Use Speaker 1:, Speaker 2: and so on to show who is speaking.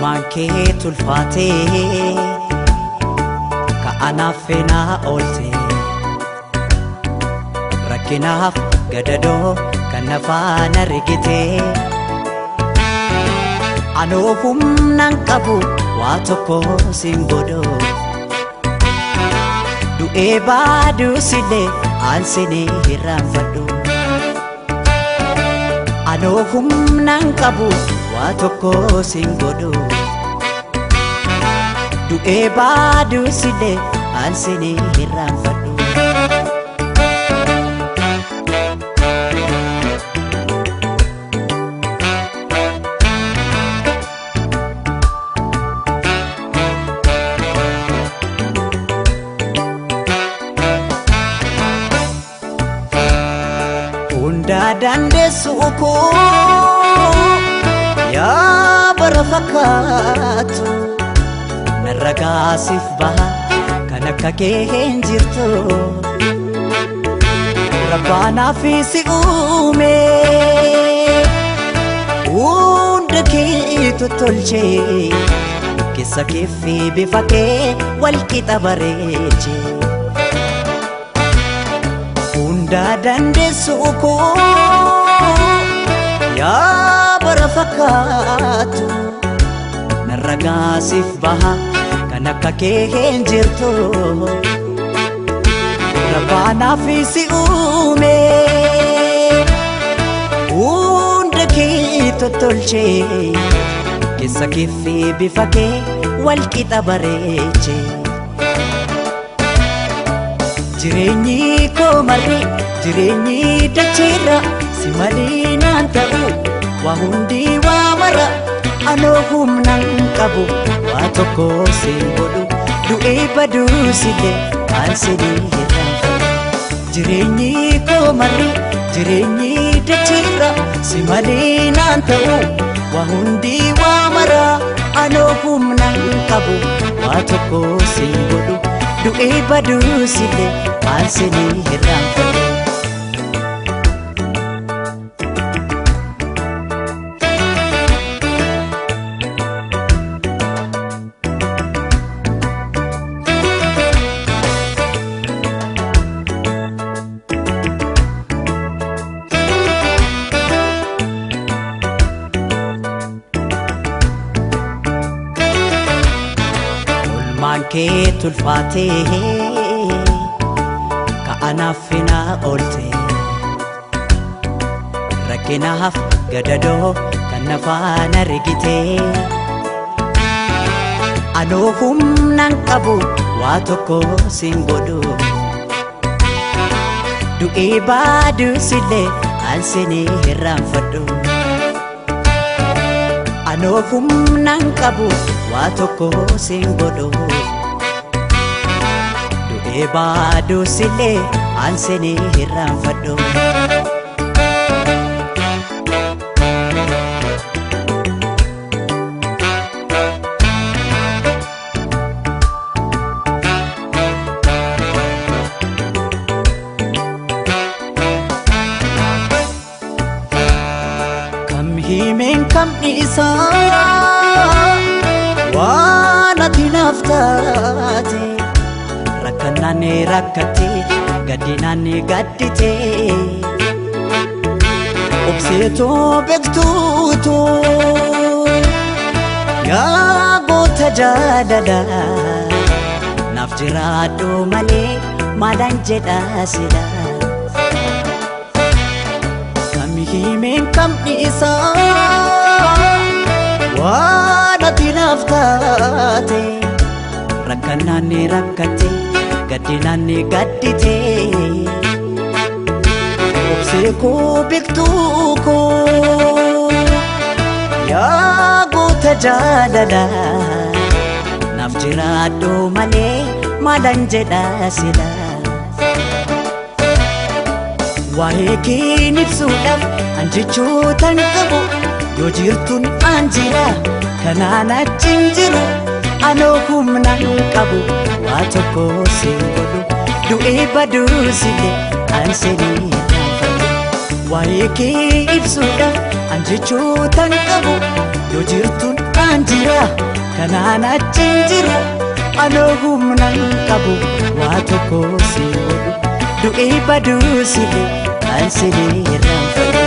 Speaker 1: Ulmankee tulfaatee ka'anaaf feenaa oolte rakkinaaf gadadoo kan nafaan argitee anoo humnaan qabu waa tokko sin godhoo du'ee baaduusillee aansinii hirraanfadhu anoo humnaan qabu waa tokko sin godhoo du'ee baaduusillee aansinii hirraanfadhu dandeessu koo yaa bara fakkaatu narra gaasiif baha kan akka kee hin jirtu rabbaanaaf si uume hunda kee tottolchee keessa keefi bifa kee walqixa bareeche dandeessu koo yaa bara fakkaatu narra gaasiif baha kan akka kee hin jirtu rabbaanaaf si uume hunda kee tottolchee keessa keefi bifa kee walqixa bareeche jireenyi koo marri jireenyi dacheerra si malee naan ta'u waa hundi waa mara anoo humnaan qabu waa tokko sin godhu du'ee baduusillee aansinii hirraanfadhu jireenyi koo marri jireenyi dacheerra si malee naan ta'u waa hundi waa mara anoo humnaan qabu waa tokko sin godhu du'ee baduusillee aansinii hirraanfadhu Ulmankee tulfaatee ka'anaaf feenaa oolte rakkinaaf gadadoo kan nafaan argitee anoo humnaan qabu waa tokko sin godhu du'ee baaduusillee aansinii hirraanfadhu anoo humnaan qabu waa tokko sin godhu du'ee baaduusillee aansinii hirraanfadhu kam himeen kam dhiisaa waan ati naaf taate rakkannaan rakkate gaddinaan gaddite obseetoo beektuutoo yaa goota jaalala naaf jiraadhu malee maalaan jedha sila kam himeen kam dhiisaa waan ati naaf taate rakkannaan rakkate gaddinaan gaddite obsee koo beektuu koo yaa goota jaalala naaf jiraadhu malee maalaan jedha sila waa'ee kee ibsuudhaaf an jechootan qabu yoo jirtuun aan jira kanaan achiin jiru anoo humnaan qabu waa tokko sin godhu du'ee baduusillee aansinii hirraanfadhu waa'ee kee ibsuudhaaf an jechootan qabu yoo jirtuun aan jira kanaan achiin jiru anoo humnan qabu waa tokko siin godhu du'ee baduu si'e kan silee irraan fedhu.